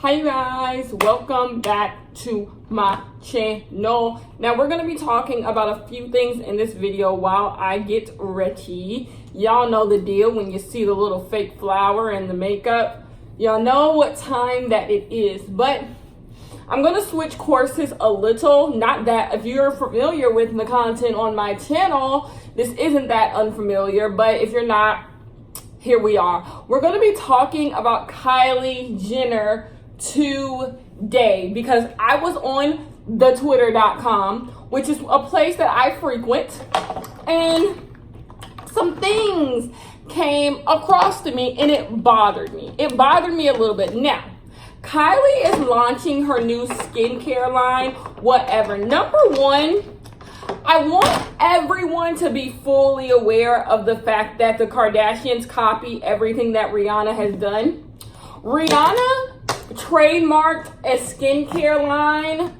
Hi you guys, welcome back to my channel. Now we're going to be talking about a few things in this video while I get ready. Y'all know the deal when you see the little fake flower and the makeup. Y'all know what time that it is, but I'm going to switch courses a little. Not that if you're familiar with the content on my channel, this isn't that unfamiliar, but if you're not, here we are. We're going to be talking about Kylie Jenner today because I was on the twitter.com, which is a place that I frequent, and some things came across to me and it bothered me. It bothered me a little bit. Now, Kylie is launching her new skincare line, whatever. Number one, I want everyone to be fully aware of the fact that the Kardashians copy everything that Rihanna has done. Rihanna trademarked a skincare line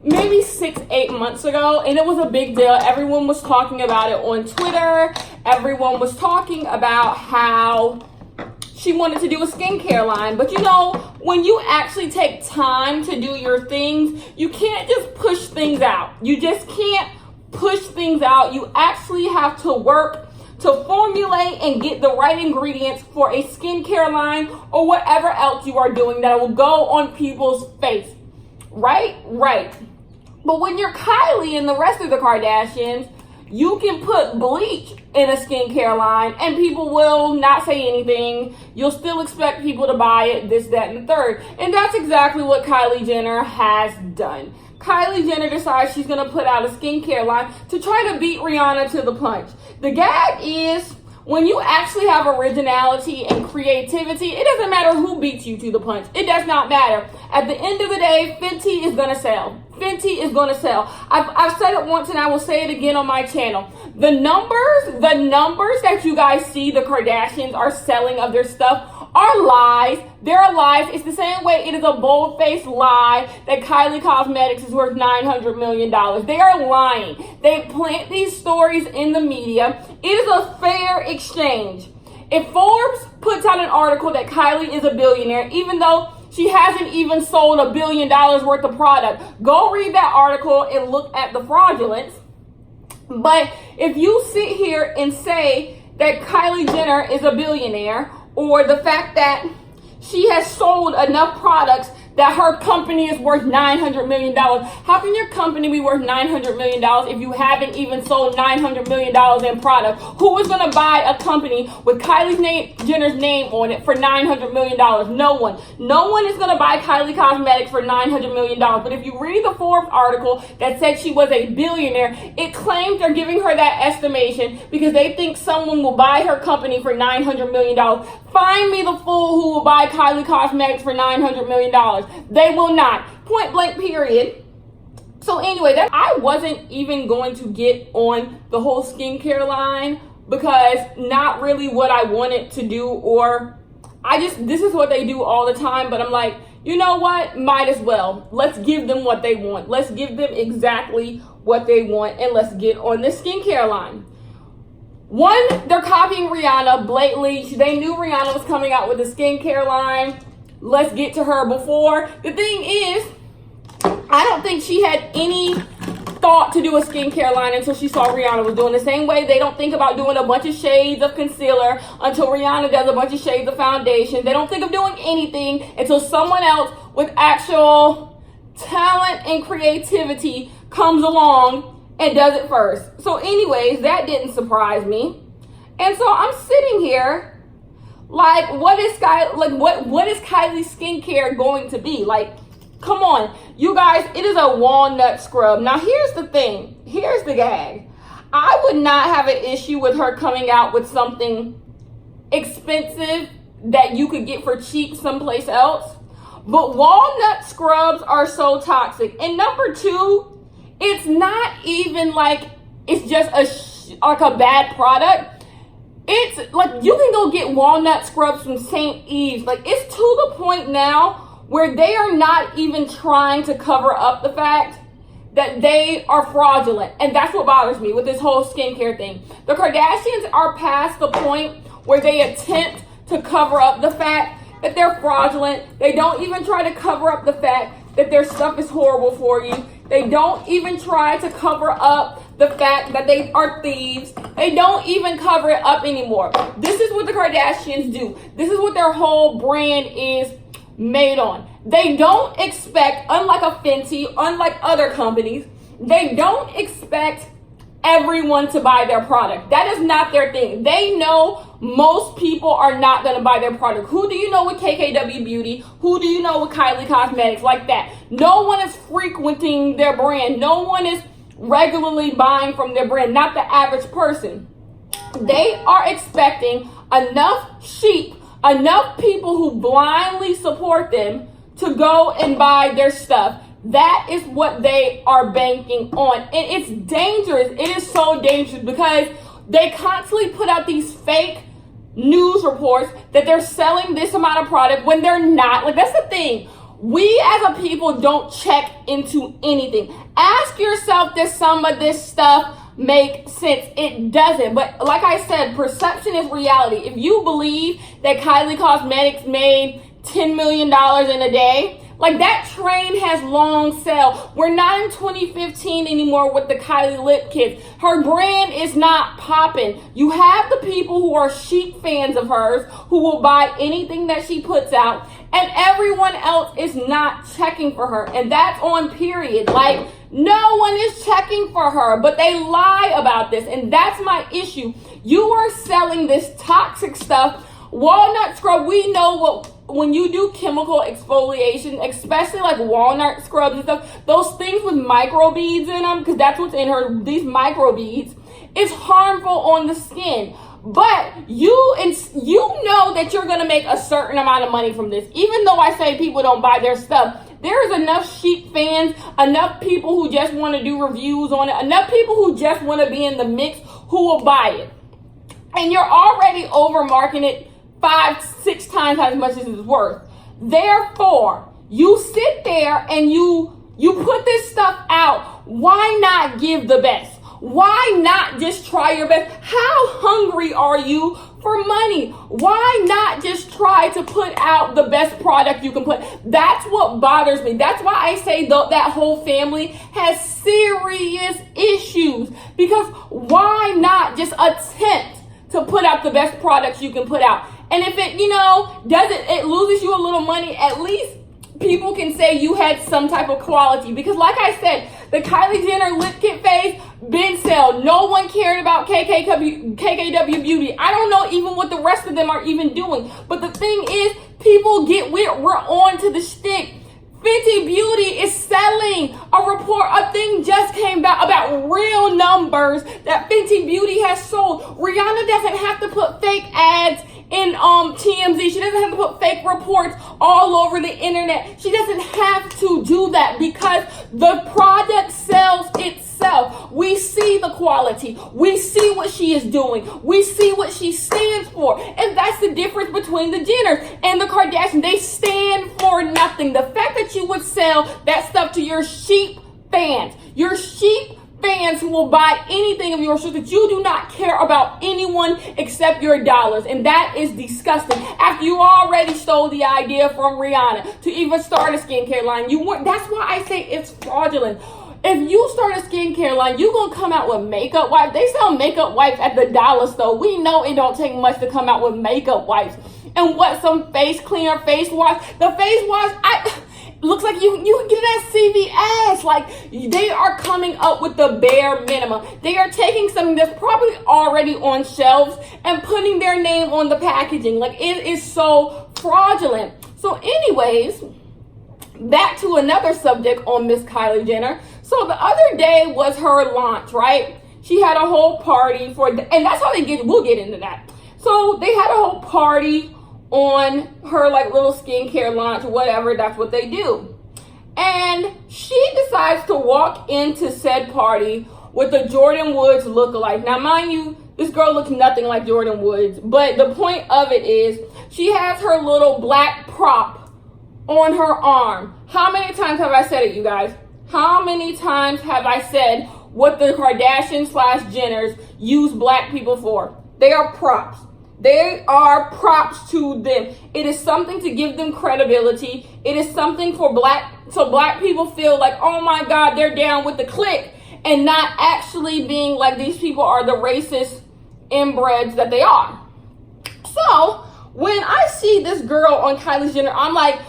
maybe 6-8 months ago, and it was a big deal. Everyone was talking about it on Twitter. Everyone was talking about how she wanted to do a skincare line. But you know, when you actually take time to do your things, you can't just push things out. You just can't push things out. You actually have to work to formulate and get the right ingredients for a skincare line or whatever else you are doing that will go on people's face. Right? But when you're Kylie and the rest of the Kardashians, you can put bleach in a skincare line and people will not say anything. You'll still expect people to buy it, this, that, and the third. And that's exactly what Kylie Jenner has done. Kylie Jenner decides she's going to put out a skincare line to try to beat Rihanna to the punch. The gag is, when you actually have originality and creativity, it doesn't matter who beats you to the punch. It does not matter. At the end of the day, Fenty is going to sell. Fenty is going to sell. I've said it once and I will say it again on my channel. The numbers that you guys see the Kardashians are selling of their stuff are lies. They're lies. It's the same way it is a bold-faced lie that Kylie Cosmetics is worth $900 million. They are lying. They plant these stories in the media. It is a fair exchange. If Forbes puts out an article that Kylie is a billionaire, even though she hasn't even sold $1 billion worth of product, go read that article and look at the fraudulence. But if you sit here and say that Kylie Jenner is a billionaire, or the fact that she has sold enough products that her company is worth $900 million. How can your company be worth $900 million if you haven't even sold $900 million in product? Who is going to buy a company with Kylie Jenner's name on it for $900 million? No one. No one is going to buy Kylie Cosmetics for $900 million. But if you read the Forbes article that said she was a billionaire, it claims they're giving her that estimation because they think someone will buy her company for $900 million. Find me the fool who will buy Kylie Cosmetics for $900 million. They will not. Point blank, period. So anyway, I wasn't even going to get on the whole skincare line because not really what I wanted to do, or this is what they do all the time, but I'm like, you know what? Might as well. Let's give them what they want. Let's give them exactly what they want, and let's get on the skincare line. One, they're copying Rihanna blatantly. They knew Rihanna was coming out with a skincare line. Let's get to her before. The thing is, I don't think she had any thought to do a skincare line until she saw Rihanna was doing the same way. They don't think about doing a bunch of shades of concealer until Rihanna does a bunch of shades of foundation. They don't think of doing anything until someone else with actual talent and creativity comes along and does it first. So anyways, that didn't surprise me. And so I'm sitting here like, what is Kylie's skincare going to be? Like, come on, you guys, it is a walnut scrub. Now, here's the thing. Here's the gag. I would not have an issue with her coming out with something expensive that you could get for cheap someplace else. But walnut scrubs are so toxic. And number two, it's not even like it's just a bad product. It's like you can go get walnut scrubs from St. Eve's. Like, it's to the point now where they are not even trying to cover up the fact that they are fraudulent. And that's what bothers me with this whole skincare thing. The Kardashians are past the point where they attempt to cover up the fact that they're fraudulent. They don't even try to cover up the fact that their stuff is horrible for you. They don't even try to cover up the fact that they are thieves. They don't even cover it up anymore. This is what the Kardashians do. This is what their whole brand is made on. They don't expect, unlike a Fenty, unlike other companies, they don't expect everyone to buy their product. That is not their thing. They know most people are not going to buy their product. Who do you know with KKW Beauty? Who do you know with Kylie Cosmetics like that? No one is frequenting their brand. No one is regularly buying from their brand, not the average person. They are expecting enough sheep, enough people who blindly support them to go and buy their stuff. That is what they are banking on. And it's dangerous. It is so dangerous because they constantly put out these fake news reports that they're selling this amount of product when they're not. Like, that's the thing. We as a people don't check into anything. Ask yourself, does some of this stuff make sense? It doesn't. But like I said, perception is reality. If you believe that Kylie Cosmetics made $10 million in a day, like, that train has long sailed. We're not in 2015 anymore with the Kylie lip kits. Her brand is not popping. You have the people who are sheep fans of hers who will buy anything that she puts out, and everyone else is not checking for her. And that's on period. Like, no one is checking for her, but they lie about this. And that's my issue. You are selling this toxic stuff. Walnut scrub, we know what, when you do chemical exfoliation, especially like walnut scrubs and stuff, those things with microbeads in them, because that's what's in her, these microbeads, is harmful on the skin. But you know that you're going to make a certain amount of money from this. Even though I say people don't buy their stuff, there is enough sheep fans, enough people who just want to do reviews on it, enough people who just want to be in the mix who will buy it. And you're already over marketing it 5-6 times as much as it's worth. Therefore, you sit there and you put this stuff out. Why not give the best? Why not just try your best? How hungry are you for money? Why not just try to put out the best product you can put? That's what bothers me. That's why I say that whole family has serious issues. Because why not just attempt to put out the best products you can put out? And if it, it loses you a little money, at least people can say you had some type of quality. Because like I said, the Kylie Jenner lip kit phase, been sale. No one cared about KKW Beauty. I don't know even what the rest of them are even doing. But the thing is, people get weird. We're on to the shtick. Fenty Beauty is selling a thing just came out about real numbers that Fenty Beauty has sold. Rihanna doesn't have to put fake ads in TMZ. She doesn't have to put fake reports all over the internet. She doesn't have to do that because the product sells itself. We see the quality. We see what she is doing. We see what she stands for. And that's the difference between the Jenners and the Kardashians. They stand for nothing. The fact that you would sell that stuff to your sheep fans who will buy anything of yours, so that you do not care about anyone except your dollars. And that is disgusting. After you already stole the idea from Rihanna to even start a skincare line, that's why I say it's fraudulent. If you start a skincare line, you're going to come out with makeup wipes. They sell makeup wipes at the dollar store. We know it don't take much to come out with makeup wipes. And what, some face cleaner, face wash? The face wash, looks like you can get it at CVS. Like, they are coming up with the bare minimum. They are taking something that's probably already on shelves and putting their name on the packaging. Like, it is so fraudulent. So anyways, back to another subject on Miss Kylie Jenner. So the other day was her launch, right? She had a whole party and that's how we'll get into that. So they had a whole party on her like little skincare launch, whatever, that's what they do. And she decides to walk into said party with a Jordan Woods lookalike. Now, mind you, this girl looks nothing like Jordan Woods, but the point of it is she has her little black prop on her arm. How many times have I said it, you guys? How many times have I said what the Kardashians / Jenners use black people for? They are props. They are props to them. It is something to give them credibility. It is something for black people feel like, oh my God, they're down with the clique, and not actually being like these people are the racist inbreds that they are. So when I see this girl on Kylie Jenner, I'm like,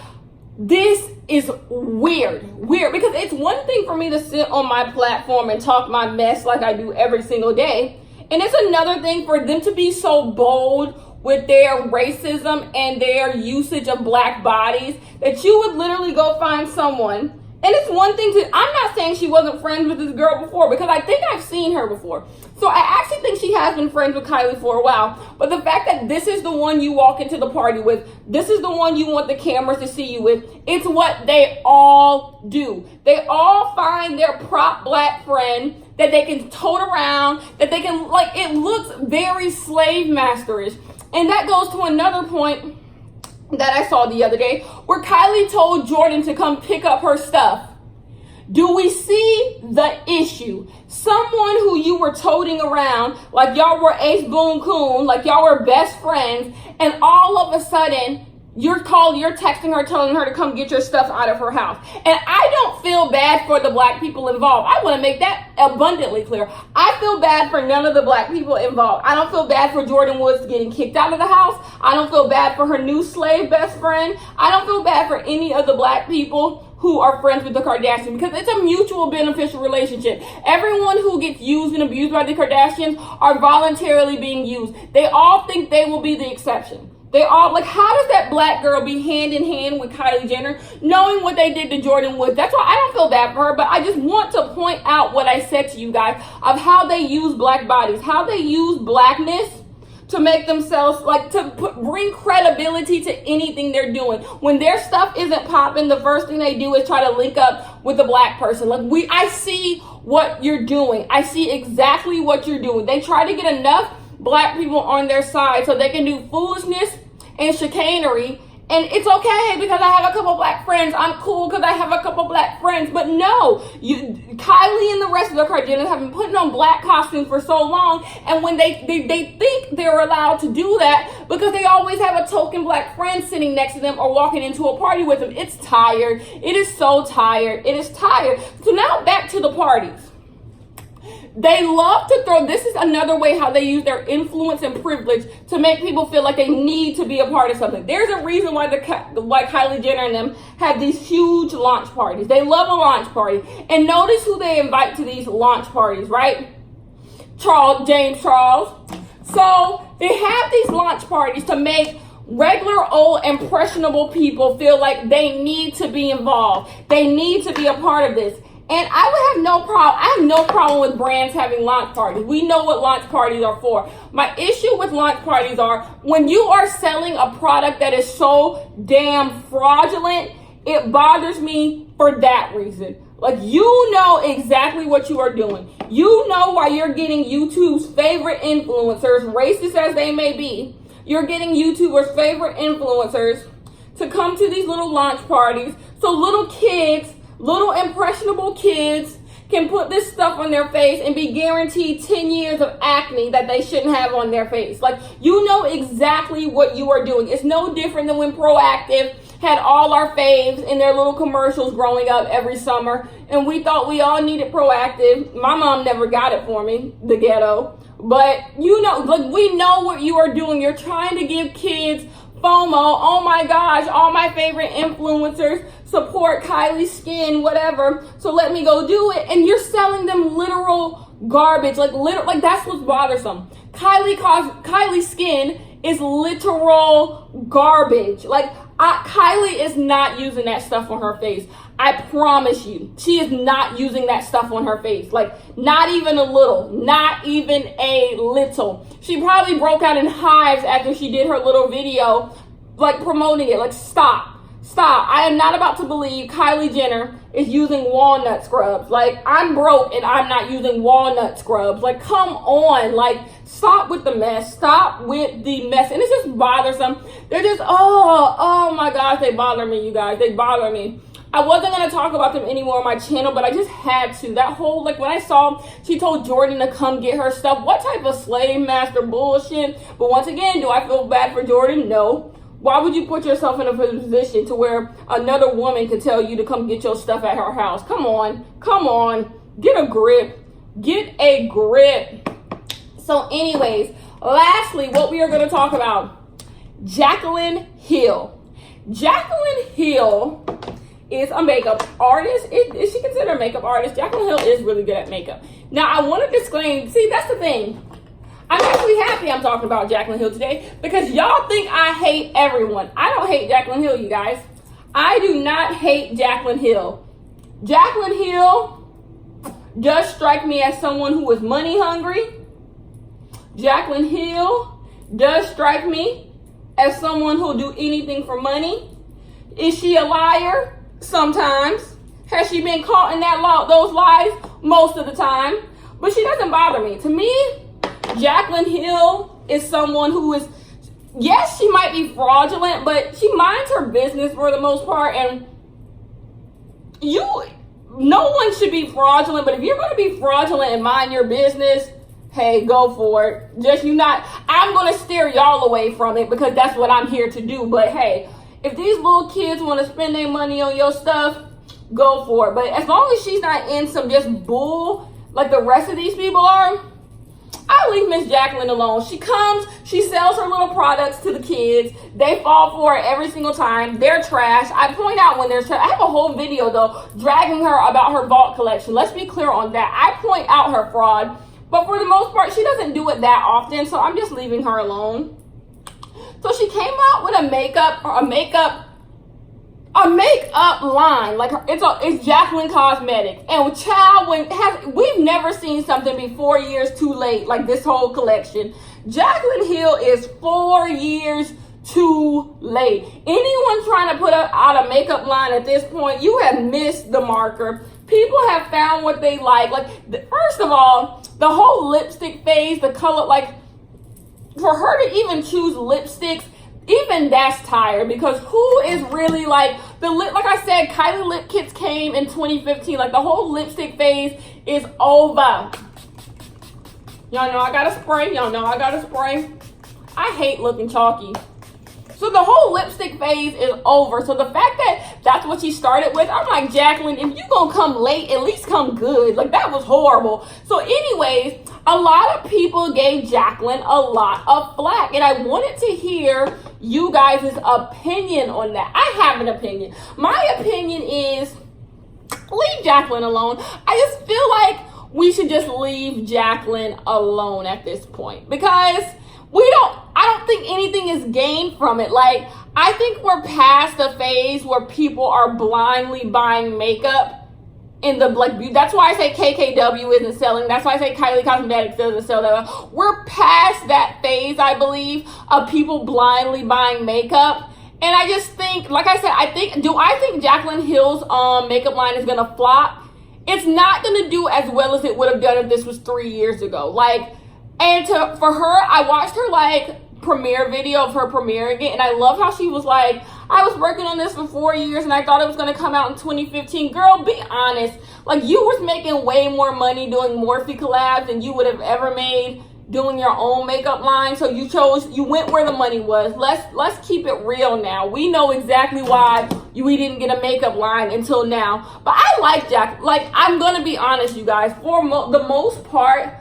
this is weird, because it's one thing for me to sit on my platform and talk my mess like I do every single day. And it's another thing for them to be so bold with their racism and their usage of black bodies that you would literally go find someone. And it's one thing I'm not saying she wasn't friends with this girl before, because I think I've seen her before. So I actually think she has been friends with Kylie for a while. But the fact that this is the one you walk into the party with, this is the one you want the cameras to see you with, it's what they all do. They all find their prop black friend that they can tote around, that they can, like, it looks very slave masterish. And that goes to another point that I saw the other day, where Kylie told Jordan to come pick up her stuff. Do we see the issue? Someone who you were toting around like y'all were Ace Boon Coon, like y'all were best friends, and all of a sudden you're texting her, telling her to come get your stuff out of her house. And I don't feel bad for the black people involved. I want to make that abundantly clear. I feel bad for none of the black people involved. I don't feel bad for Jordan Woods getting kicked out of the house. I don't feel bad for her new slave best friend. I don't feel bad for any of the black people who are friends with the Kardashians, because it's a mutual beneficial relationship. Everyone who gets used and abused by the Kardashians are voluntarily being used. They all think they will be the exception. They all, like, how does that black girl be hand in hand with Kylie Jenner, knowing what they did to Jordan Woods? That's why I don't feel bad for her, but I just want to point out what I said to you guys of how they use black bodies, how they use blackness to make themselves, like, bring credibility to anything they're doing. When their stuff isn't popping, the first thing they do is try to link up with a black person. Like, I see what you're doing. I see exactly what you're doing. They try to get enough black people on their side so they can do foolishness and chicanery, and it's okay because I have a couple black friends. I'm cool because I have a couple black friends. But no, Kylie and the rest of the Kardashians have been putting on black costumes for so long, and when they think they're allowed to do that because they always have a token black friend sitting next to them or walking into a party with them. It's tired. It is so tired. It is tired. So now back to the parties. They love to this is another way how they use their influence and privilege to make people feel like they need to be a part of something. There's a reason why why Kylie Jenner and them have these huge launch parties. They love a launch party. And notice who they invite to these launch parties, right? James Charles. So they have these launch parties to make regular old impressionable people feel like they need to be involved. They need to be a part of this. And I have no problem with brands having launch parties. We know what launch parties are for. My issue with launch parties are when you are selling a product that is so damn fraudulent, it bothers me for that reason. Like, you know exactly what you are doing. You know why you're getting YouTube's favorite influencers, racist as they may be. You're getting YouTubers' favorite influencers to come to these little launch parties so little impressionable kids can put this stuff on their face and be guaranteed 10 years of acne that they shouldn't have on their face. Like, you know exactly what you are doing. It's no different than when Proactive had all our faves in their little commercials growing up every summer, and we thought we all needed Proactive. My mom never got it for me, the ghetto. But you know, like, we know what you are doing. You're trying to give kids FOMO. Oh my gosh, all my favorite influencers support Kylie's skin, whatever. So let me go do it. And you're selling them literal garbage. Like that's what's bothersome. Kylie's skin is literal garbage. Like, Kylie is not using that stuff on her face. I promise you, she is not using that stuff on her face. Like, not even a little, not even a little. She probably broke out in hives after she did her little video, like, promoting it. Like, stop. I am not about to believe Kylie Jenner is using walnut scrubs. Like, I'm broke and I'm not using walnut scrubs. Like, come on. Like, stop with the mess. Stop with the mess. And it's just bothersome. They're just, oh my gosh, they bother me, you guys. They bother me. I wasn't going to talk about them anymore on my channel, but I just had to. That whole, like, when I saw she told Jordan to come get her stuff, what type of slave master bullshit? But once again, do I feel bad for Jordan? No. Why would you put yourself in a position to where another woman could tell you to come get your stuff at her house? Come on, get a grip, So anyways, lastly, what we are going to talk about, Jaclyn Hill. Jaclyn Hill is a makeup artist. Is she considered a makeup artist? Jaclyn Hill is really good at makeup. Now, I want to disclaim, see, that's the thing. I'm actually happy I'm talking about Jaclyn Hill today because y'all think I hate everyone. I don't hate Jaclyn Hill, you guys. I do not hate Jaclyn Hill. Jaclyn Hill does strike me as someone who is money hungry. Jaclyn Hill does strike me as someone who'll do anything for money. Is she a liar? Sometimes. Has she been caught in those lies? Most of the time. But she doesn't bother me. To me, Jaclyn Hill is someone who is, yes, she might be fraudulent, but she minds her business for the most part. And no one should be fraudulent, but if you're going to be fraudulent and mind your business, hey, go for it. I'm going to steer y'all away from it because that's what I'm here to do. But hey, if these little kids want to spend their money on your stuff, go for it. But as long as she's not in some just bull like the rest of these people are, I leave Miss Jaclyn alone. She comes, she sells her little products to the kids. They fall for it every single time. They're trash. I point out when there's trash. I have a whole video, though, dragging her about her vault collection. Let's be clear on that. I point out her fraud, but for the most part, she doesn't do it that often, so I'm just leaving her alone. So she came out with a makeup line, like it's Jaclyn Cosmetics, and child, we've never seen something be 4 years too late like this whole collection. Jaclyn Hill is 4 years too late. Anyone trying to put out a makeup line at this point, you have missed the marker. People have found what they like. First of all, the whole lipstick phase, the color, like for her to even choose lipsticks, even that's tired because who is really like like I said, Kylie lip kits came in 2015. Like the whole lipstick phase is over. Y'all know I got a spray. I hate looking chalky. So the whole lipstick phase is over. So the fact that that's what she started with, I'm like, Jaclyn, if you gonna come late, at least come good. Like that was horrible. So anyways, a lot of people gave Jaclyn a lot of flack, and I wanted to hear you guys' opinion on that. I have an opinion. My opinion is leave Jaclyn alone. I just feel like we should just leave Jaclyn alone at this point because I don't think anything is gained from it. Like, I think we're past the phase where people are blindly buying makeup in the that's why I say KKW isn't selling. That's why I say Kylie Cosmetics doesn't sell that. We're past that phase, I believe, of people blindly buying makeup. And I just think, like I said, I think Jaclyn Hill's makeup line is gonna flop? It's not gonna do as well as it would have done if this was 3 years ago. For her, I watched her premiere video of her premiering it, and I love how she was like, I was working on this for 4 years and I thought it was going to come out in 2015. Girl, be honest. Like, you was making way more money doing Morphe collabs than you would have ever made doing your own makeup line. So you went where the money was. Let's keep it real now. We know exactly why we didn't get a makeup line until now. But I like I'm going to be honest, you guys. For the most part,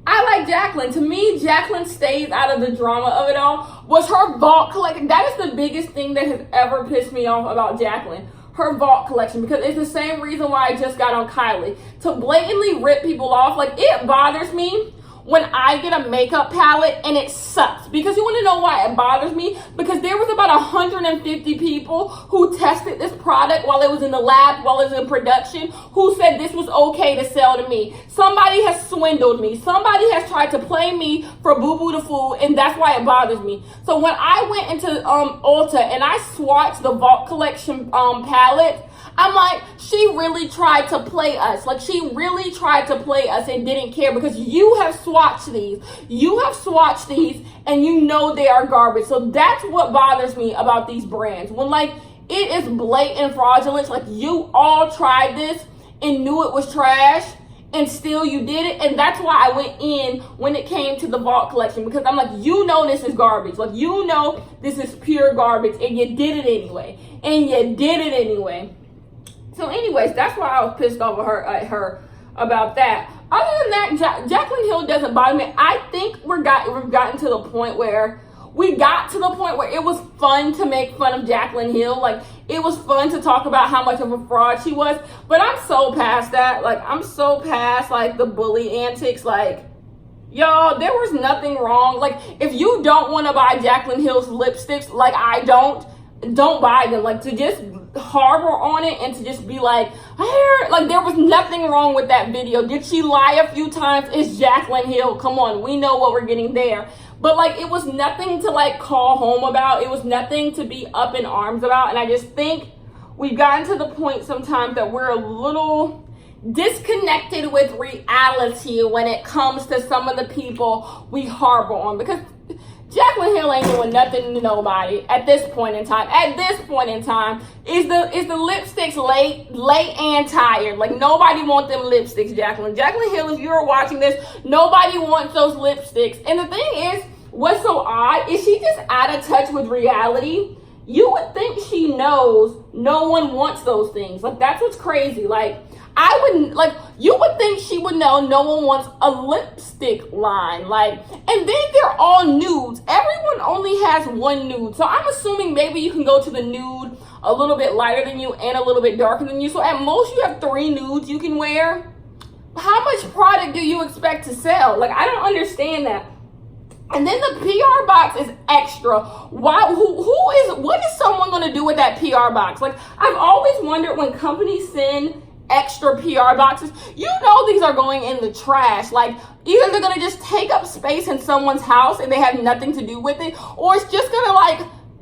I like Jaclyn. To me, Jaclyn stays out of the drama of it all. Was her vault collection. That is the biggest thing that has ever pissed me off about Jaclyn. Her vault collection. Because it's the same reason why I just got on Kylie. To blatantly rip people off. It bothers me when I get a makeup palette and it sucks. Because you want to know why it bothers me? Because there was about 150 people who tested this product while it was in the lab, while it was in production, who said this was okay to sell to me. Somebody has swindled me. Somebody has tried to play me for boo-boo the fool, and that's why it bothers me. So when I went into Ulta and I swatched the Vault Collection palette, I'm like, she really tried to play us. She really tried to play us and didn't care because you have swatched these. You have swatched these and you know they are garbage. So that's what bothers me about these brands. When It is blatant fraudulence. Like, you all tried this and knew it was trash, and still you did it. And that's why I went in when it came to the vault collection, because I'm like, you know this is garbage. Like, you know this is pure garbage, and you did it anyway. So anyways, that's why I was pissed off at her about that. Other than that, Jaclyn Hill doesn't bother me. I think we've gotten to the point where it was fun to make fun of Jaclyn Hill. Like, it was fun to talk about how much of a fraud she was. But I'm so past that. Like, I'm so past, like, the bully antics. Like, y'all, there was nothing wrong. Like, if you don't want to buy Jaclyn Hill's lipsticks, like I don't buy them. Like, to just harbor on it and to just be like, like, there was nothing wrong with that video. Did she lie a few times? It's Jaclyn Hill. Come on, we know what we're getting there. But, like, it was nothing to, like, call home about. It was nothing to be up in arms about. And I just think we've gotten to the point sometimes that we're a little disconnected with reality when it comes to some of the people we harbor on. Because Jaclyn Hill ain't doing nothing to nobody at this point in time. At this point in time, is the lipsticks late and tired. Like, nobody wants them lipsticks, Jaclyn. Jaclyn Hill, if you're watching this, nobody wants those lipsticks. And the thing is, what's so odd is she just out of touch with reality. You would think she knows no one wants those things. Like, that's what's crazy. Like, you would think she would know no one wants a lipstick line. Like, and then they're all nudes. Everyone only has one nude. So I'm assuming maybe you can go to the nude a little bit lighter than you and a little bit darker than you. So at most you have 3 nudes you can wear. How much product do you expect to sell? Like, I don't understand that. And then the PR box is extra. Why? What is someone going to do with that PR box? Like, I've always wondered when companies send extra PR boxes, you know these are going in the trash. Like, either they're going to just take up space in someone's house and they have nothing to do with it, or it's just going to, like,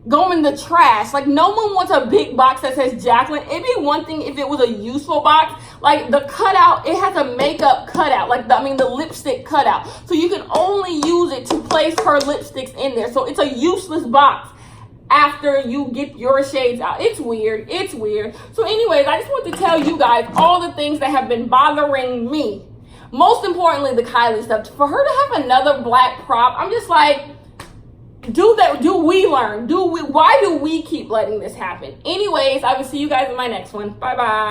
go in the trash. Like, no one wants a big box that says Jaclyn. It'd be one thing if it was a useful box. Like, the cutout, it has a makeup cutout. Like, the lipstick cutout. So you can only use it to place her lipsticks in there. So it's a useless box after you get your shades out. It's weird. So anyways, I just want to tell you guys all the things that have been bothering me. Most importantly, the Kylie stuff. For her to have another black prop, I'm just like, do we learn? Why do we keep letting this happen? Anyways, I will see you guys in my next one. Bye-bye.